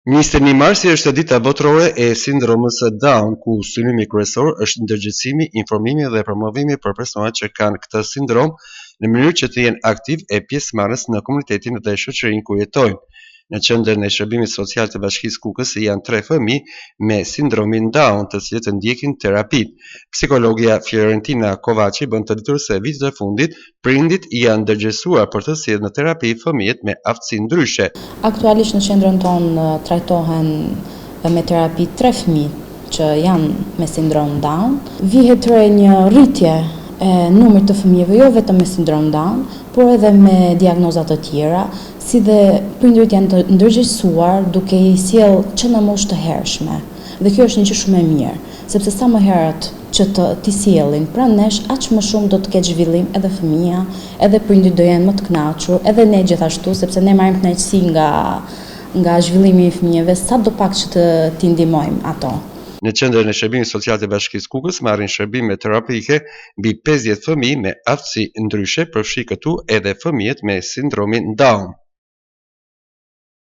21 marsi është dita botërore e sindromës së Down, ku synimi kryesor është ndërgjegjësimi, informimi dhe promovimi për personat që kanë këtë sindrom në mënyrë që të jenë aktiv e pjesëmarrës në komunitetin dhe shoqërinë ku jetojnë. Në qendrën e shërbimit social të Bashkisë Kukës janë 3 fëmijë me sindromin Down, të cilët ndjekin terapitë. Psikologja Fiorentina Kovaçi bën të ditur se vitet e fundit prindit janë ndërgjegjësuar për të sjellë në terapi fëmijët me aftësi ndryshe. Aktualisht në qendrën tonë trajtohen me terapi 3 fëmijë që janë me sindrom Down. Vihet re një rritje e numrit të fëmijëve jo vetëm me sindrom Down, por edhe me diagnoza të tjera, si dhe prindërit janë të ndërgjegjësuar duke i sjellë që në moshë të hershme. Dhe kjo është një gjë shumë e mirë, sepse sa më herët që t'i sjellin pranë nesh, aq më shumë do të ketë zhvillim edhe fëmia, edhe prindërit do jenë më të kënaqur, edhe ne gjithashtu, sepse ne marrim kënaqësi nga zhvillimi i fëmijëve, sadopak që t'i ndihmojmë ato. Në qendrën e shërbimit social të Bashkisë Kukës marrin shërbime terapike mbi 50 fëmijë me aftësi ndryshe, përfshi këtu edhe fëmijët me sindromin Down.